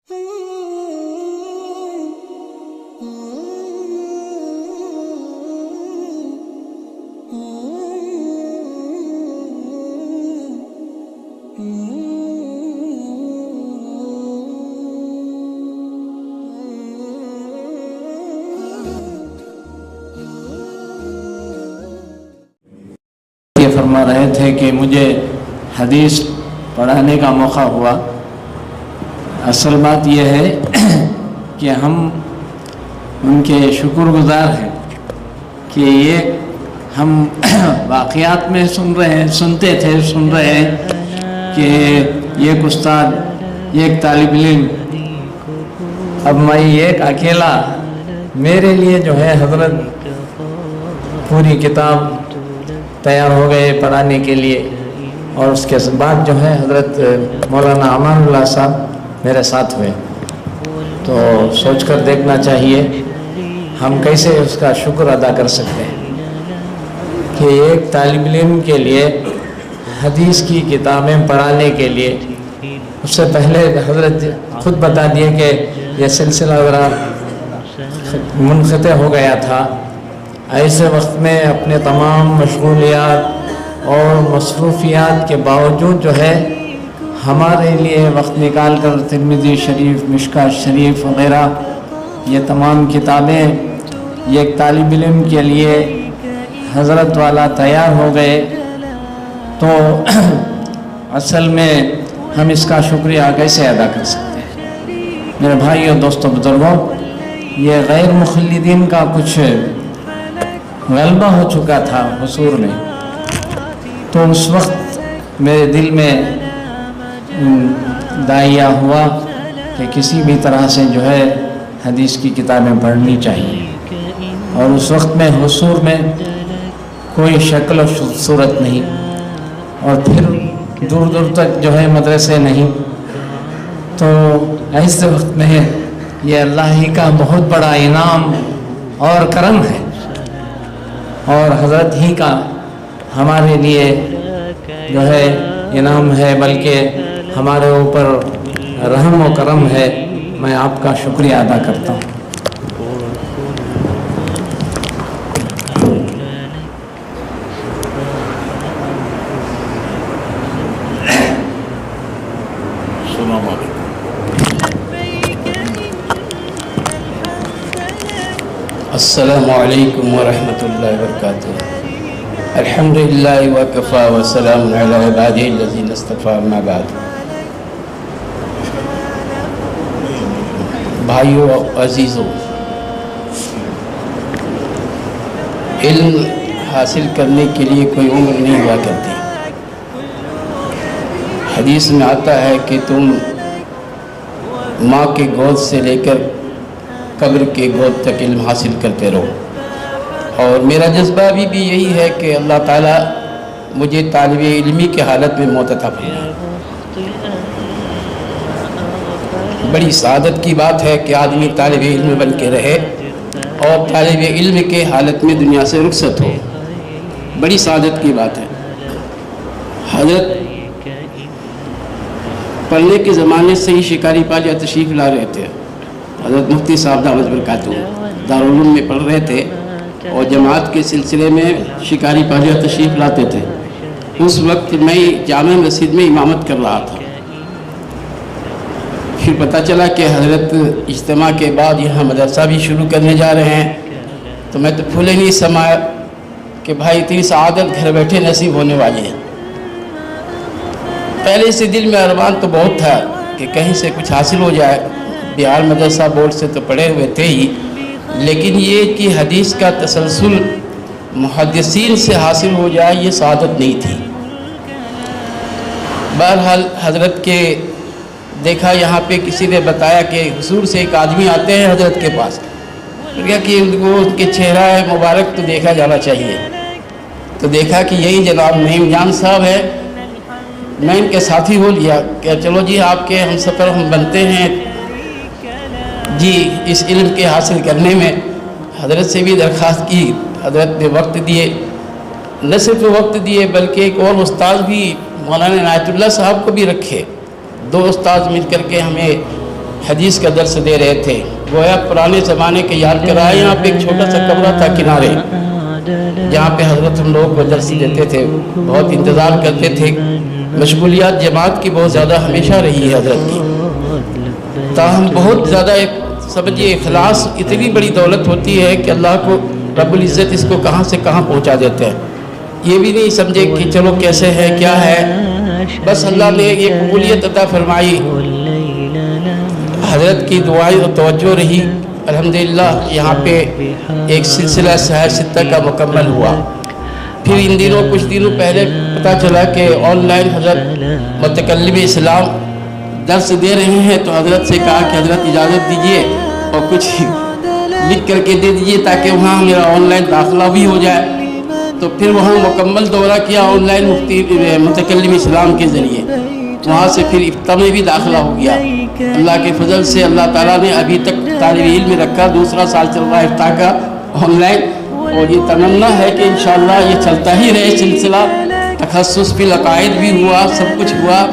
فرما رہے تھے کہ مجھے حدیث پڑھانے کا موقع ہوا۔ اصل بات یہ ہے کہ ہم ان کے شکر گزار ہیں کہ یہ ہم واقعات میں سن رہے ہیں کہ ایک استاد، ایک طالب علم، اب میں ایک اکیلا، میرے لیے جو ہے حضرت پوری کتاب تیار ہو گئے پڑھانے کے لیے، اور اس کے بعد جو ہے حضرت مولانا امان اللہ صاحب میرے ساتھ ہوئے۔ تو سوچ کر دیکھنا چاہیے ہم کیسے اس کا شکر ادا کر سکتے ہیں کہ ایک طالب علم کے لیے حدیث کی کتابیں پڑھانے کے لیے، اس سے پہلے حضرت خود بتا دیے کہ یہ سلسلہ ذرا منقطع ہو گیا تھا۔ ایسے وقت میں اپنے تمام مشغولیات اور مصروفیات کے باوجود جو ہے ہمارے لیے وقت نکال کر ترمذی شریف، مشکوٰۃ شریف وغیرہ یہ تمام کتابیں ایک طالب علم کے لیے حضرت والا تیار ہو گئے، تو اصل میں ہم اس کا شکریہ کیسے ادا کر سکتے ہیں؟ میرے بھائیوں، دوستوں، بزرگوں، یہ غیر مخلدین کا کچھ غلبہ ہو چکا تھا حضور میں، تو اس وقت میرے دل میں داعیہ ہوا کہ کسی بھی طرح سے جو ہے حدیث کی کتابیں پڑھنی چاہیے، اور اس وقت میں حضور میں کوئی شکل و صورت نہیں، اور پھر دور دور تک جو ہے مدرسے نہیں، تو ایسے وقت میں یہ اللہ ہی کا بہت بڑا انعام اور کرم ہے، اور حضرت ہی کا ہمارے لیے جو ہے انعام ہے، بلکہ ہمارے اوپر رحم و کرم ہے۔ میں آپ کا شکریہ ادا کرتا ہوں۔ السلام علیکم ورحمۃ اللہ وبرکاتہ۔ الحمدللہ وکفا وسلام علی عبادہ الذین اصطفیٰ، اما بعد۔ بھائیو عزیزو، علم حاصل کرنے کے لیے کوئی عمر نہیں ہوا کرتی۔ حدیث میں آتا ہے کہ تم ماں کے گود سے لے کر قبر کے گود تک علم حاصل کرتے رہو، اور میرا جذبہ بھی یہی ہے کہ اللہ تعالیٰ مجھے طالب علمی کی حالت میں موت عطا فرمائے۔ بڑی سعادت کی بات ہے کہ آدمی طالب علم بن کے رہے اور طالب علم کے حالت میں دنیا سے رخصت ہو، بڑی سعادت کی بات ہے۔ حضرت پڑھنے کے زمانے سے ہی شکاری پالیا تشریف لا رہے تھے۔ حضرت مفتی صاحب دامت برکاتہ دارالعلوم میں پڑھ رہے تھے، اور جماعت کے سلسلے میں شکاری پالیا تشریف لاتے تھے۔ اس وقت میں جامع مسجد میں امامت کر رہا تھا۔ پھر پتہ چلا کہ حضرت اجتماع کے بعد یہاں مدرسہ بھی شروع کرنے جا رہے ہیں، تو میں تو پھولے نہیں سمایا کہ بھائی اتنی سعادت گھر بیٹھے نصیب ہونے والی ہے۔ پہلے سے دل میں ارمان تو بہت تھا کہ کہیں سے کچھ حاصل ہو جائے، بہار مدرسہ بورڈ سے تو پڑھے ہوئے تھے ہی، لیکن یہ کہ حدیث کا تسلسل محدثین سے حاصل ہو جائے یہ سعادت نہیں تھی۔ بہرحال حضرت کے دیکھا، یہاں پہ کسی نے بتایا کہ حضور سے ایک آدمی آتے ہیں حضرت کے پاس، کہا کہ وہ ان کے چہرہ مبارک تو دیکھا جانا چاہیے، تو دیکھا کہ یہی جناب نعیم جان صاحب ہے۔ میں ان کے ساتھی ہو لیا کہ چلو جی آپ کے ہم سفر ہم بنتے ہیں جی اس علم کے حاصل کرنے میں۔ حضرت سے بھی درخواست کی، حضرت نے وقت دیے، نہ صرف وقت دیے بلکہ ایک اور استاد بھی مولانا عنایت اللہ صاحب کو بھی رکھے، دو استاد مل کر کے ہمیں حدیث کا درس دے رہے تھے. گویا پرانے زمانے کے یاد کرائے. یہاں پہ ایک چھوٹا سا کمرہ تھا کنارے, جہاں پہ حضرت ہم لوگوں کو درس دیتے تھے. بہت انتظار کرتے تھے. مشغولیات جماعت کی بہت زیادہ ہمیشہ رہی ہے حضرت کی, تاہم بہت زیادہ ایک سمجھیے اخلاص اتنی بڑی دولت ہوتی ہے کہ اللہ کو رب العزت اس کو کہاں سے کہاں پہنچا دیتے ہیں. یہ بھی نہیں سمجھے کہ چلو کیسے ہے کیا ہے, بس اللہ نے یہ قبولیت عطا فرمائی. حضرت کی دعائیں اور توجہ رہی. الحمدللہ یہاں پہ ایک سلسلہ سحر ستہ کا مکمل ہوا. پھر ان دنوں کچھ دنوں پہلے پتہ چلا کہ آن لائن حضرت متکلم اسلام درس دے رہے ہیں, تو حضرت سے کہا کہ حضرت اجازت دیجئے اور کچھ لکھ کر کے دے دیجئے تاکہ وہاں میرا آن لائن داخلہ بھی ہو جائے. تو پھر وہاں مکمل دورہ کیا آن لائن مفتی متکلم اسلام کے ذریعے. وہاں سے پھر افتاح میں بھی داخلہ ہو گیا. اللہ کے فضل سے اللہ تعالیٰ نے ابھی تک طالب علم میں رکھا. دوسرا سال چل رہا ہے افتاح کا آن لائن, اور یہ تمنا ہے کہ انشاءاللہ یہ چلتا ہی رہے سلسلہ. تخصص فی العقائد بھی ہوا, سب کچھ ہوا.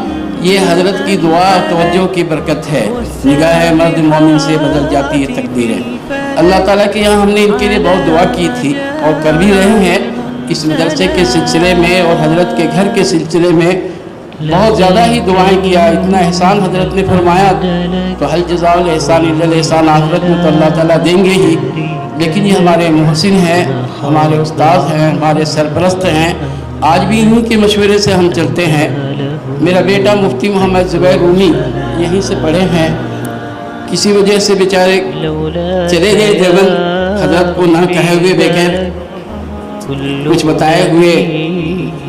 یہ حضرت کی دعا توجہ کی برکت ہے. نگاہ مرد مومن سے بدل جاتی ہے تقدیریں. اللہ تعالیٰ کے یہاں ہم نے ان کے لیے بہت دعا کی تھی اور کر بھی رہے ہیں. اس مدرسے کے سلسلے میں اور حضرت کے گھر کے سلسلے میں بہت زیادہ ہی دعائیں کیا. اتنا احسان حضرت نے فرمایا تو حل جزاء الاحسان الا الاحسان, آخرت میں تو اللہ تعالیٰ دیں گے ہی. لیکن یہ ہمارے محسن ہیں, ہمارے استاد ہیں, ہمارے سرپرست ہیں. آج بھی انہی کے مشورے سے ہم چلتے ہیں. میرا بیٹا مفتی محمد زبیر رومی یہیں سے پڑھے ہیں. کسی وجہ سے بیچارے چلے گئے دیوبند, حضرت کو نہ کہے ہوئے بغیر کچھ بتائے ہوئے.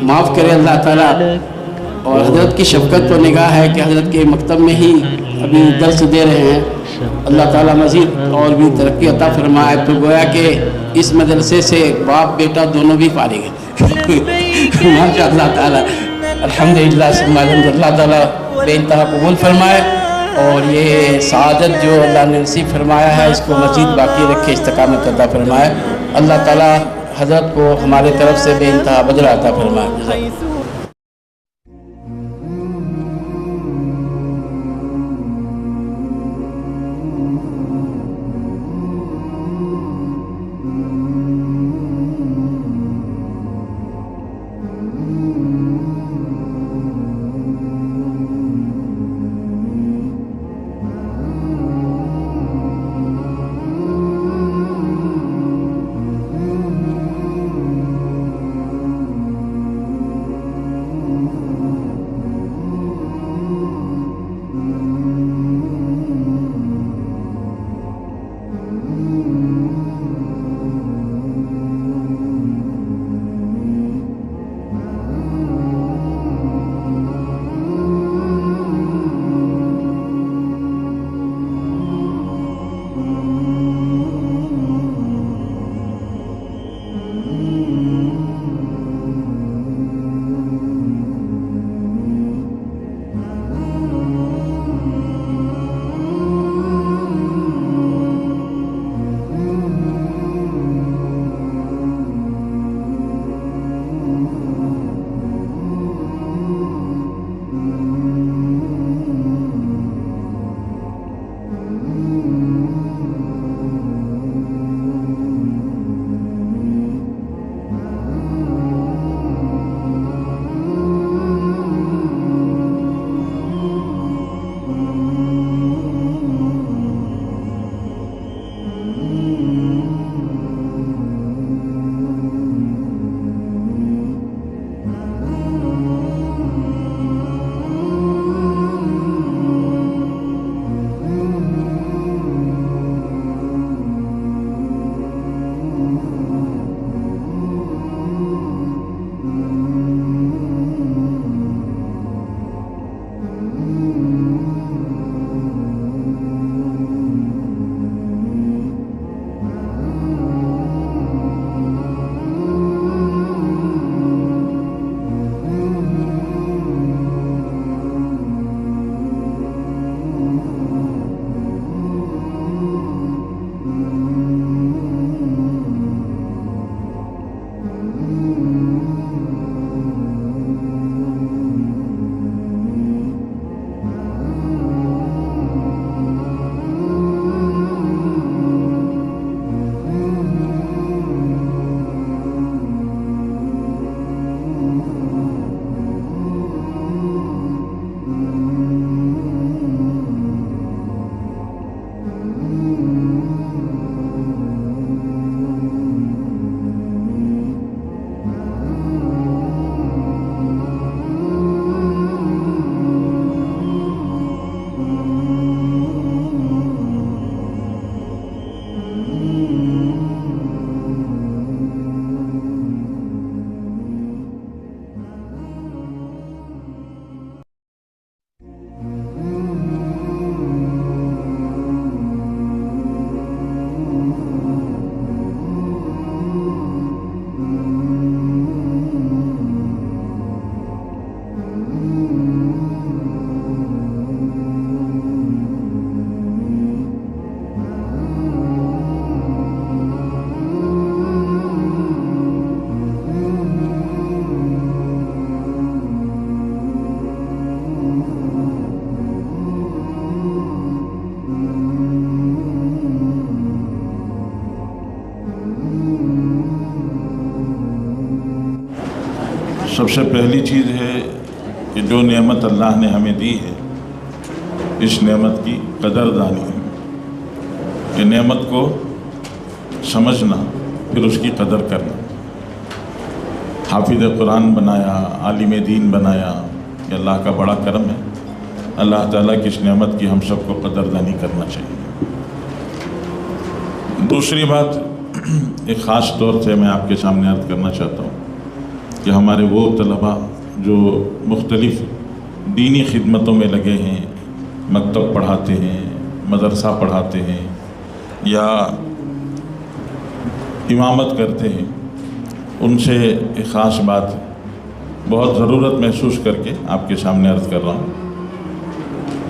معاف کرے اللہ تعالیٰ. اور حضرت کی شفقت و نگاہ ہے کہ حضرت کے مکتب میں ہی ابھی درس دے رہے ہیں. اللہ تعالیٰ مزید اور بھی ترقی عطا فرمائے. تو گویا کہ اس مدرسے سے باپ بیٹا دونوں بھی فارغ ہیں ماشاء اللہ تعالیٰ. الحمدللہ اللہ تعالیٰ بے انتہا قبول فرمائے, اور یہ سعادت جو اللہ نے نصیب فرمایا ہے اس کو مزید باقی رکھے, استقامت عطا فرمائے. اللہ تعالیٰ حضرت کو ہمارے طرف سے بے انتہا بدلہ عطا فرمائے. سب سے پہلی چیز ہے کہ جو نعمت اللہ نے ہمیں دی ہے اس نعمت کی قدردانی ہے، کہ نعمت کو سمجھنا پھر اس کی قدر کرنا۔ حافظ قرآن بنایا، عالم دین بنایا، یہ اللہ کا بڑا کرم ہے۔ اللہ تعالیٰ کی اس نعمت کی ہم سب کو قدردانی کرنا چاہیے۔ دوسری بات ایک خاص طور سے میں آپ کے سامنے عرض کرنا چاہتا ہوں کہ ہمارے وہ طلباء جو مختلف دینی خدمتوں میں لگے ہیں، مکتب پڑھاتے ہیں، مدرسہ پڑھاتے ہیں یا امامت کرتے ہیں، ان سے ایک خاص بات بہت ضرورت محسوس کر کے آپ کے سامنے عرض کر رہا ہوں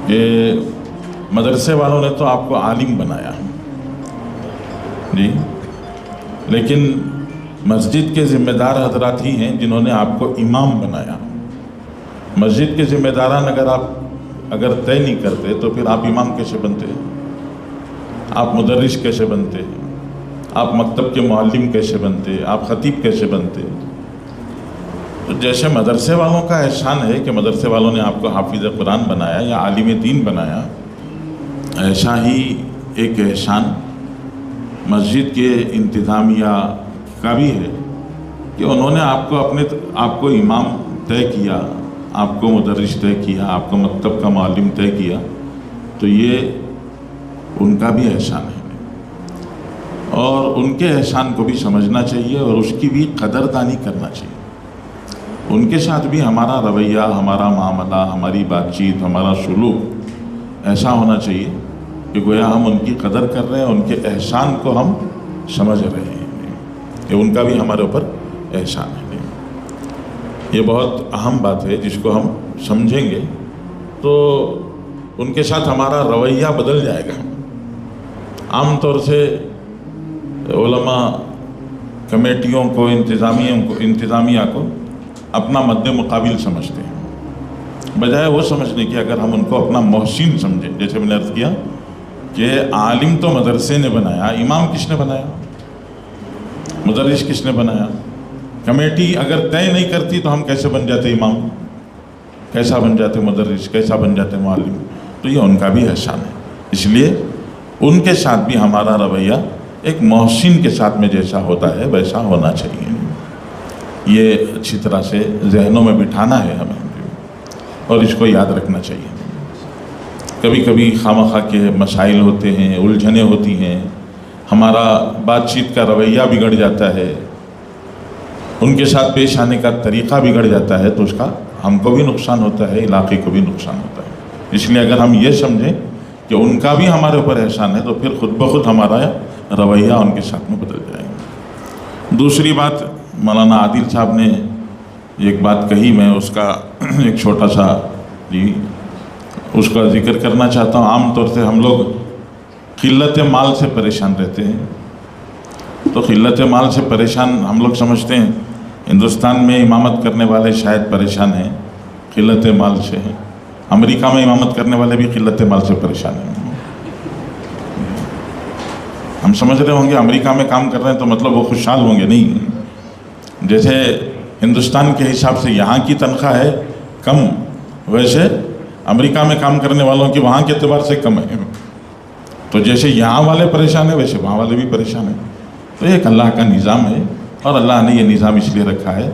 کہ مدرسے والوں نے تو آپ کو عالم بنایا جی، لیکن مسجد کے ذمہ دار حضرات ہی ہیں جنہوں نے آپ کو امام بنایا۔ مسجد کے ذمہ داران اگر طے نہیں کرتے تو پھر آپ امام کیسے بنتے، آپ مدرس کیسے بنتے، آپ مکتب کے معلم کیسے بنتے، آپ خطیب کیسے بنتے؟ تو جیسے مدرسے والوں کا احسان ہے کہ مدرسے والوں نے آپ کو حافظ قرآن بنایا یا عالم دین بنایا، ایسا ہی ایک احسان مسجد کے انتظامیہ کا بھی ہے کہ انہوں نے آپ کو امام طے کیا، آپ کو مدرس طے کیا، آپ کو مکتب کا معلم طے کیا، تو یہ ان کا بھی احسان ہے اور ان کے احسان کو بھی سمجھنا چاہیے اور اس کی بھی قدردانی کرنا چاہیے۔ ان کے ساتھ بھی ہمارا رویہ، ہمارا معاملہ، ہماری بات چیت، ہمارا سلوک ایسا ہونا چاہیے کہ گویا ہم ان کی قدر کر رہے ہیں، ان کے احسان کو ہم سمجھ رہے ہیں کہ ان کا بھی ہمارے اوپر احسان ہے۔ یہ بہت اہم بات ہے، جس کو ہم سمجھیں گے تو ان کے ساتھ ہمارا رویہ بدل جائے گا۔ عام طور سے علماء کمیٹیوں کو، انتظامیہ کو اپنا مد مقابل سمجھتے ہیں، بجائے وہ سمجھنے کی اگر ہم ان کو اپنا محسن سمجھیں۔ جیسے میں نے عرض کیا کہ عالم تو مدرسے نے بنایا، امام کس نے بنایا؟ مدرس کس نے بنایا؟ کمیٹی اگر طے نہیں کرتی تو ہم کیسے بن جاتے امام، کیسا بن جاتے مدرس، کیسا بن جاتے معلم؟ تو یہ ان کا بھی احسان ہے۔ اس لیے ان کے ساتھ بھی ہمارا رویہ ایک محسن کے ساتھ میں جیسا ہوتا ہے ویسا ہونا چاہیے۔ یہ اچھی طرح سے ذہنوں میں بٹھانا ہے ہمیں اور اس کو یاد رکھنا چاہیے۔ کبھی کبھی خواہ کے مسائل ہوتے ہیں، الجھنیں ہوتی ہیں، ہمارا بات چیت کا رویہ بگڑ جاتا ہے، ان کے ساتھ پیش آنے کا طریقہ بگڑ جاتا ہے، تو اس کا ہم کو بھی نقصان ہوتا ہے، علاقے کو بھی نقصان ہوتا ہے۔ اس لیے اگر ہم یہ سمجھیں کہ ان کا بھی ہمارے اوپر احسان ہے تو پھر خود بخود ہمارا رویہ ان کے ساتھ میں بدل جائے گا۔ دوسری بات، مولانا عادل صاحب نے ایک بات کہی، میں اس کا ایک چھوٹا سا اس کا ذکر کرنا چاہتا ہوں۔ عام طور سے ہم لوگ قلت مال سے پریشان رہتے ہیں، تو قلت مال سے پریشان ہم لوگ سمجھتے ہیں ہندوستان میں امامت کرنے والے شاید پریشان ہیں، قلت مال سے ہیں۔ امریکہ میں امامت کرنے والے بھی قلت مال سے پریشان ہیں۔ ہم سمجھ رہے ہوں گے امریکہ میں کام کر رہے ہیں تو مطلب وہ خوشحال ہوں گے، نہیں۔ جیسے ہندوستان کے حساب سے یہاں کی تنخواہ ہے کم، ویسے امریکہ میں کام کرنے والوں کی وہاں کے اعتبار سے کم ہے۔ تو جیسے یہاں والے پریشان ہیں ویسے وہاں والے بھی پریشان ہیں۔ تو ایک اللہ کا نظام ہے اور اللہ نے یہ نظام اس لیے رکھا ہے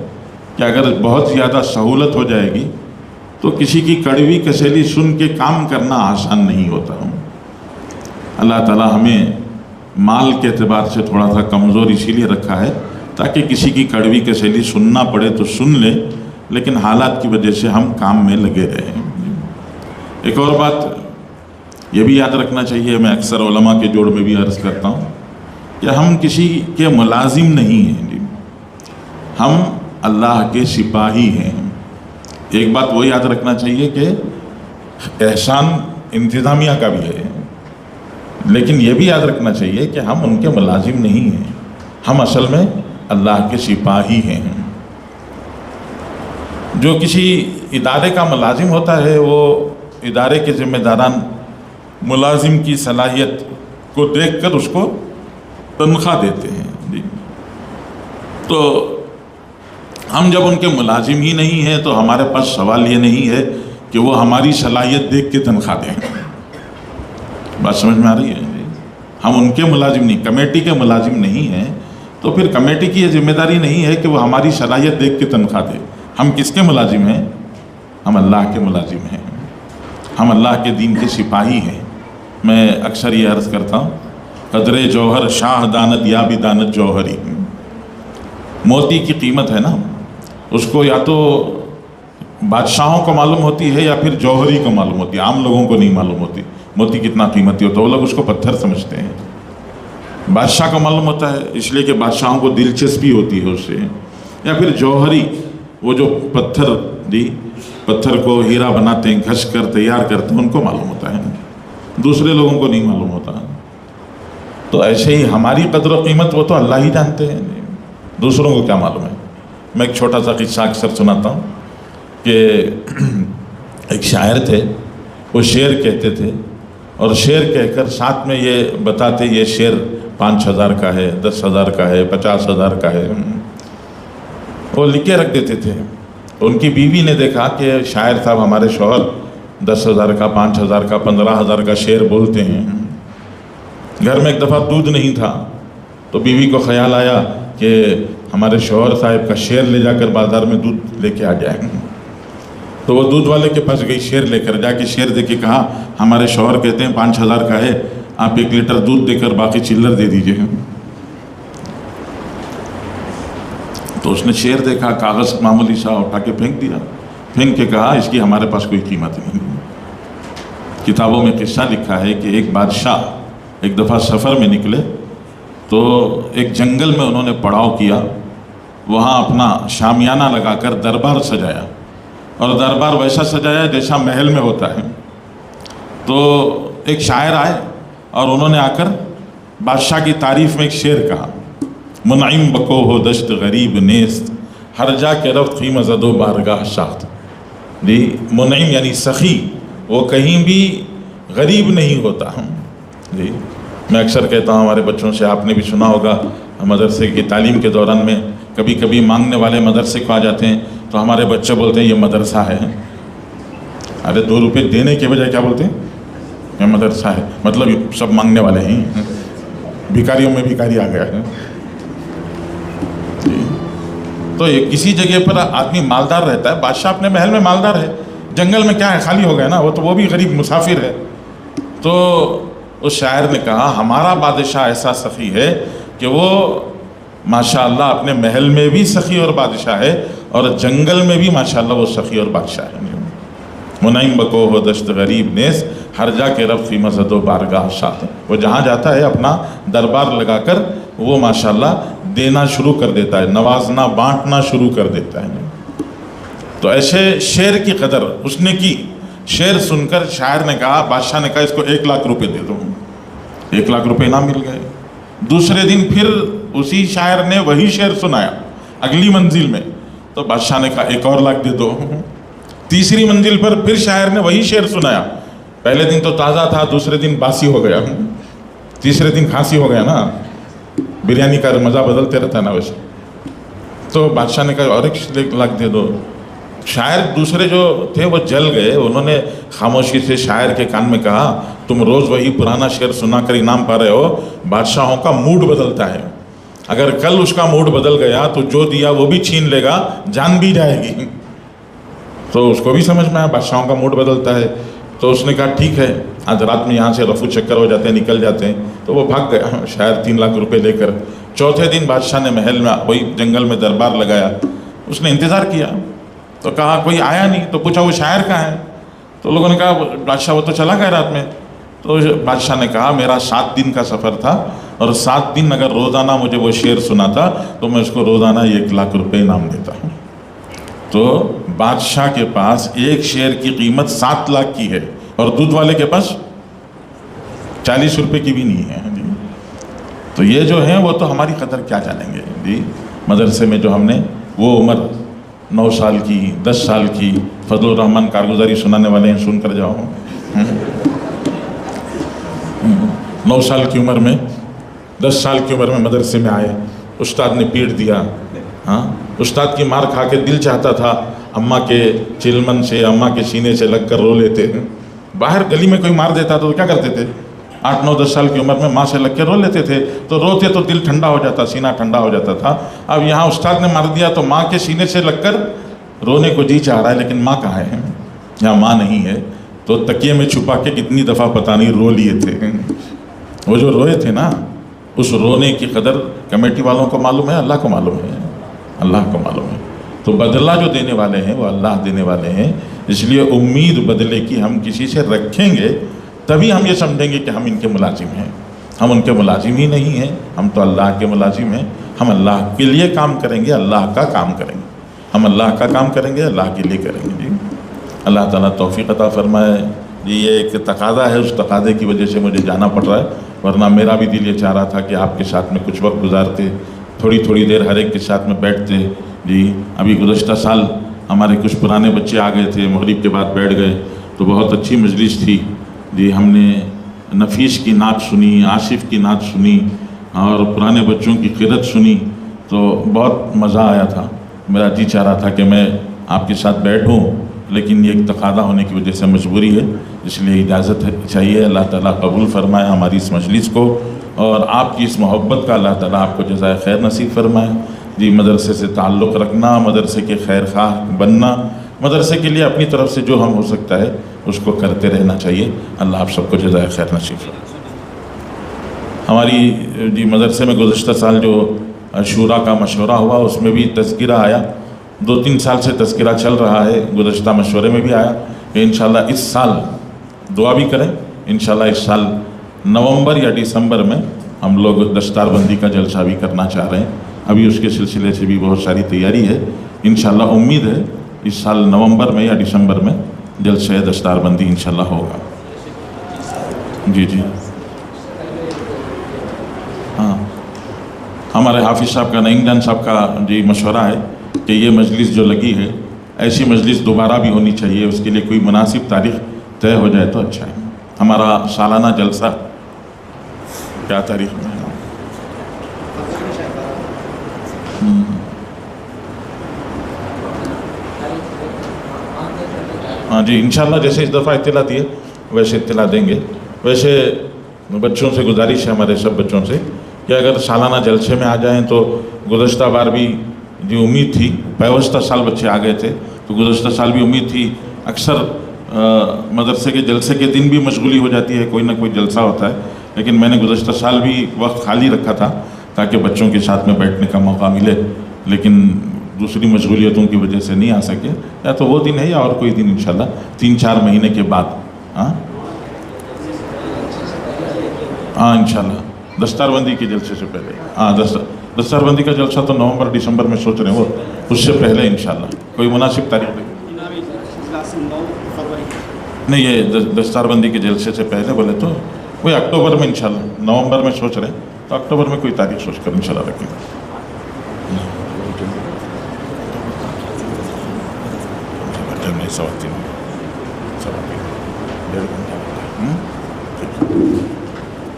کہ اگر بہت زیادہ سہولت ہو جائے گی تو کسی کی کڑوی کسیلی سن کے کام کرنا آسان نہیں ہوتا۔ اللہ تعالیٰ ہمیں مال کے اعتبار سے تھوڑا سا کمزور اسی لیے رکھا ہے تاکہ کسی کی کڑوی کسیلی سننا پڑے تو سن لے، لیکن حالات کی وجہ سے ہم کام میں لگے رہیں۔ ایک اور بات یہ بھی یاد رکھنا چاہیے، میں اکثر علماء کے جوڑ میں بھی عرض کرتا ہوں کہ ہم کسی کے ملازم نہیں ہیں، ہم اللہ کے سپاہی ہیں۔ ایک بات وہ یاد رکھنا چاہیے کہ احسان انتظامیہ کا بھی ہے، لیکن یہ بھی یاد رکھنا چاہیے کہ ہم ان کے ملازم نہیں ہیں، ہم اصل میں اللہ کے سپاہی ہیں۔ جو کسی ادارے کا ملازم ہوتا ہے وہ ادارے کے ذمہ داران ملازم کی صلاحیت کو دیکھ کر اس کو تنخواہ دیتے ہیں۔ تو ہم جب ان کے ملازم ہی نہیں ہیں تو ہمارے پاس سوال یہ نہیں ہے کہ وہ ہماری صلاحیت دیکھ کے تنخواہ دیں. بات سمجھ میں آ رہی ہے؟ ہم ان کے ملازم نہیں، کمیٹی کے ملازم نہیں ہیں، تو پھر کمیٹی کی یہ ذمہ داری نہیں ہے کہ وہ ہماری صلاحیت دیکھ کے تنخواہ دے. ہم کس کے ملازم ہیں؟ ہم اللہ کے ملازم ہیں، ہم اللہ کے دین کے سپاہی ہیں. میں اکثر یہ عرض کرتا ہوں، قدر جوہر شاہ دانت یا بھی دانت جوہری. موتی کی قیمت ہے نا، اس کو یا تو بادشاہوں کو معلوم ہوتی ہے یا پھر جوہری کو معلوم ہوتی ہے، عام لوگوں کو نہیں معلوم ہوتی موتی کتنا قیمتی ہوتا ہے. وہ لوگ اس کو پتھر سمجھتے ہیں. بادشاہ کو معلوم ہوتا ہے اس لیے کہ بادشاہوں کو دلچسپی ہوتی ہے اس سے. یا پھر جوہری، وہ جو پتھر کو ہیرا بناتے ہیں، گھس کر تیار کرتے ہیں، ان کو معلوم ہوتا ہے، دوسرے لوگوں کو نہیں معلوم ہوتا. تو ایسے ہی ہماری قدر و قیمت وہ تو اللہ ہی جانتے ہیں، دوسروں کو کیا معلوم ہے. میں ایک چھوٹا سا قصہ اکثر سناتا ہوں کہ ایک شاعر تھے، وہ شعر کہتے تھے، اور شعر کہہ کر ساتھ میں یہ بتاتے یہ شعر 5,000 کا ہے، 10,000 کا ہے، 50,000 کا ہے. وہ لکھ کے رکھ دیتے تھے. ان کی بیوی نے دیکھا کہ شاعر صاحب ہمارے شوہر 10,000 کا، 5,000 کا، 15,000 کا شعر بولتے ہیں. گھر میں ایک دفعہ دودھ نہیں تھا تو بیوی کو خیال آیا کہ ہمارے شوہر صاحب کا شعر لے جا کر بازار میں دودھ لے کے آ جائیں. تو وہ دودھ والے کے پاس گئی، شعر لے کر جا کے شعر دے کے کہا ہمارے شوہر کہتے ہیں 5,000 کا ہے، آپ 1 لیٹر دودھ دے کر باقی چلر دے دیجئے. تو اس نے شعر دیکھا، کاغذ معمولی سا اٹھا کے پھینک دیا، پھینک کے کہا اس کی ہمارے پاس کوئی قیمت نہیں. کتابوں میں قصہ لکھا ہے کہ ایک بادشاہ ایک دفعہ سفر میں نکلے تو ایک جنگل میں انہوں نے پڑاؤ کیا. وہاں اپنا شامیانہ لگا کر دربار سجایا، اور دربار ویسا سجایا جیسا محل میں ہوتا ہے. تو ایک شاعر آئے اور انہوں نے آ کر بادشاہ کی تعریف میں ایک شعر کہا، منعم بکو ہو دشت غریب نیست، ہر جا کے رفت خیم زد و بارگاہ شاخت. جی منعم یعنی سخی، وہ کہیں بھی غریب نہیں ہوتا. جی میں اکثر کہتا ہوں ہمارے بچوں سے، آپ نے بھی سنا ہوگا، مدرسے کی تعلیم کے دوران میں کبھی کبھی مانگنے والے مدرسے کو آ جاتے ہیں تو ہمارے بچے بولتے ہیں یہ مدرسہ ہے. ارے 2 روپے دینے کے بجائے کیا بولتے ہیں؟ یہ مدرسہ ہے. مطلب سب مانگنے والے ہیں، بھکاریوں میں بھکاری آ گیا ہے. تو کسی جگہ پر آدمی مالدار رہتا ہے، بادشاہ اپنے محل میں مالدار ہے، جنگل میں کیا ہے، خالی ہو گیا نا، وہ بھی غریب مسافر ہے. تو اس شاعر نے کہا ہمارا بادشاہ ایسا سخی ہے کہ وہ ماشاءاللہ اپنے محل میں بھی سخی اور بادشاہ ہے، اور جنگل میں بھی ماشاءاللہ وہ سخی اور بادشاہ ہے. منعم بکو ہو دشت غریب نیس، ہر جا کے رب فی مزد و بارگاہ شاہ. وہ جہاں جاتا ہے اپنا دربار لگا کر وہ ماشاءاللہ دینا شروع کر دیتا ہے، نوازنا بانٹنا شروع کر دیتا ہے. تو ایسے شعر کی قدر اس نے کی. شعر سن کر شاعر نے کہا، بادشاہ نے کہا اس کو 1 لاکھ روپے دے دو. 1 لاکھ روپے انعام مل گئے. دوسرے دن پھر اسی شاعر نے وہی شعر سنایا اگلی منزل میں، تو بادشاہ نے کہا 1 اور لاکھ دے دو. تیسری منزل پر پھر شاعر نے وہی شعر سنایا. پہلے دن تو تازہ تھا، دوسرے دن باسی ہو گیا، تیسرے دن کھانسی ہو گیا نا. بریانی کا مزہ بدلتے رہتا ہے نا ویسے. تو بادشاہ نے کہا اور 1 لاکھ دے دو. شاعر دوسرے جو تھے وہ جل گئے. انہوں نے خاموشی سے شاعر کے کان میں کہا تم روز وہی پرانا شعر سنا کر انعام پا رہے ہو. بادشاہوں کا موڈ بدلتا ہے، اگر کل اس کا موڈ بدل گیا تو جو دیا وہ بھی چھین لے گا، جان بھی جائے گی. تو اس کو بھی سمجھ میں آیا بادشاہوں کا موڈ بدلتا ہے. تو اس نے کہا ٹھیک ہے، آج رات میں یہاں سے رفو چکر ہو جاتے ہیں، نکل جاتے ہیں. تو وہ بھاگ گیا شاعر 3 لاکھ روپے لے کر. چوتھے دن بادشاہ نے محل میں وہی جنگل میں دربار لگایا. اس نے انتظار کیا تو کہا کوئی آیا نہیں. تو پوچھا وہ شاعر کہاں ہے؟ تو لوگوں نے کہا بادشاہ وہ تو چلا گیا رات میں. تو بادشاہ نے کہا میرا 7 دن کا سفر تھا، اور 7 دن اگر روزانہ مجھے وہ شعر سناتا تو میں اس کو روزانہ 1 لاکھ روپے انعام دیتا ہوں. تو بادشاہ کے پاس ایک شعر کی قیمت 7 لاکھ کی ہے، اور دودھ والے کے پاس 40 روپے کی بھی نہیں ہے. تو یہ جو ہیں وہ تو ہماری قدر کیا جانیں گے. جی مدرسے میں جو ہم نے وہ عمر 9 سال کی 10 سال کی فضل الرحمن کارگزاری سنانے والے ہیں، سن کر جاؤ. 9 سال کی عمر میں 10 سال کی عمر میں مدرسے میں آئے، استاد نے پیٹ دیا، ہاں استاد کی مار کھا کے دل چاہتا تھا اماں کے چلمن سے، اماں کے سینے سے لگ کر رو لیتے ہیں. باہر گلی میں کوئی مار دیتا تو کیا کرتے تھے؟ 8 9 10 سال کی عمر میں ماں سے لگ کے رو لیتے تھے. تو روتے تو دل ٹھنڈا ہو جاتا، سینہ ٹھنڈا ہو جاتا تھا. اب یہاں استاد نے مار دیا تو ماں کے سینے سے لگ کر رونے کو جی چاہ رہا ہے، لیکن ماں کہاں ہے؟ یہاں ماں نہیں ہے. تو تکیے میں چھپا کے کتنی دفعہ پتہ نہیں رو لیے تھے. وہ جو روئے تھے نا، اس رونے کی قدر کمیٹی والوں کو معلوم ہے، اللہ کو معلوم ہے، اللہ کو معلوم ہے. تو بدلہ جو دینے والے ہیں وہ اللہ دینے والے ہیں. اس لیے امید بدلے کی ہم کسی سے رکھیں گے تبھی ہم یہ سمجھیں گے کہ ہم ان کے ملازم ہیں. ہم ان کے ملازم ہی نہیں ہیں، ہم تو اللہ کے ملازم ہیں. ہم اللہ کے لیے کام کریں گے، اللہ کا کام کریں گے. ہم اللہ کا کام کریں گے، اللہ کے لیے کریں گے. جی اللہ تعالیٰ توفیق عطا فرمائے. جی یہ ایک تقاضا ہے، اس تقاضے کی وجہ سے مجھے جانا پڑ رہا ہے، ورنہ میرا بھی دل یہ چاہ رہا تھا کہ آپ کے ساتھ میں کچھ وقت گزارتے، تھوڑی تھوڑی دیر ہر ایک کے ساتھ میں بیٹھتے. جی ابھی گزشتہ سال ہمارے کچھ پرانے بچے آ گئے تھے، مغرب کے بعد بیٹھ گئے تو بہت اچھی مجلس تھی. جی ہم نے نفیس کی نعت سنی، آصف کی نعت سنی اور پرانے بچوں کی قرأت سنی تو بہت مزہ آیا تھا. میرا جی چاہ رہا تھا کہ میں آپ کے ساتھ بیٹھوں، لیکن یہ ایک تقاضا ہونے کی وجہ سے مجبوری ہے، اس لیے اجازت چاہیے. اللہ تعالیٰ قبول فرمائے ہماری اس مجلس کو، اور آپ کی اس محبت کا اللہ تعالیٰ آپ کو جزائے خیر نصیب فرمائے. جی مدرسے سے تعلق رکھنا، مدرسے کے خیر خواہ بننا، مدرسے کے لیے اپنی طرف سے جو ہم ہو سکتا ہے اس کو کرتے رہنا چاہیے. اللہ آپ سب کو جزائے خیر نصیب فرمائے. ہماری جی مدرسے میں گزشتہ سال جو شورا کا مشورہ ہوا اس میں بھی تذکرہ آیا. 2-3 سال سے تذکرہ چل رہا ہے، گزشتہ مشورے میں بھی آیا کہ انشاءاللہ اس سال دعا بھی کریں. انشاءاللہ اس سال نومبر یا دسمبر میں ہم لوگ دستار بندی کا جلسہ بھی کرنا چاہ رہے ہیں. ابھی اس کے سلسلے سے بھی بہت ساری تیاری ہے. انشاءاللہ امید ہے اس سال نومبر میں یا دسمبر میں جلسہ دستار بندی انشاءاللہ ہوگا. جی جی ہاں ہمارے حافظ صاحب کا، نعیم جان صاحب کا جی مشورہ ہے کہ یہ مجلس جو لگی ہے ایسی مجلس دوبارہ بھی ہونی چاہیے. اس کے لیے کوئی مناسب تاریخ طے ہو جائے تو اچھا ہے. ہمارا سالانہ جلسہ کیا تاریخ میں ہے؟ ہاں جی انشاءاللہ جیسے اس دفعہ اطلاع دیے ویسے اطلاع دیں گے. ویسے بچوں سے گزارش ہے، ہمارے سب بچوں سے، کہ اگر سالانہ جلسے میں آ جائیں تو گزشتہ بار بھی جو امید تھی، پیوستہ سال بچے آ گئے تھے تو گزشتہ سال بھی امید تھی. اکثر مدرسے کے جلسے کے دن بھی مشغولی ہو جاتی ہے، کوئی نہ کوئی جلسہ ہوتا ہے، لیکن میں نے گزشتہ سال بھی وقت خالی رکھا تھا تاکہ بچوں کے ساتھ میں بیٹھنے کا موقع ملے، لیکن دوسری مشغولیتوں کی وجہ سے نہیں آ سکے. یا تو وہ دن ہے یا اور کوئی دن انشاءاللہ 3-4 مہینے کے بعد. ہاں انشاءاللہ دستار بندی کے جلسے سے پہلے. دستار بندی کا جلسہ تو نومبر دسمبر میں سوچ رہے ہیں، وہ اس سے پہلے انشاءاللہ کوئی مناسب تاریخ نہیں. یہ دستار بندی کے جلسے سے پہلے بولے تو وہی اکتوبر میں انشاءاللہ. نومبر میں سوچ رہے ہیں تو اکتوبر میں کوئی تاریخ سوچ کر انشاءاللہ رکھیں گے.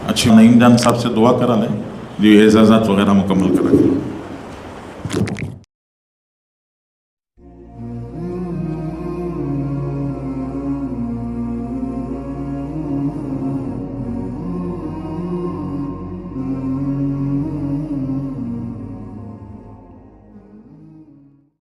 اچھی نعیم جان صاحب سے دعا کرا لیں جی، اعزازات وغیرہ مکمل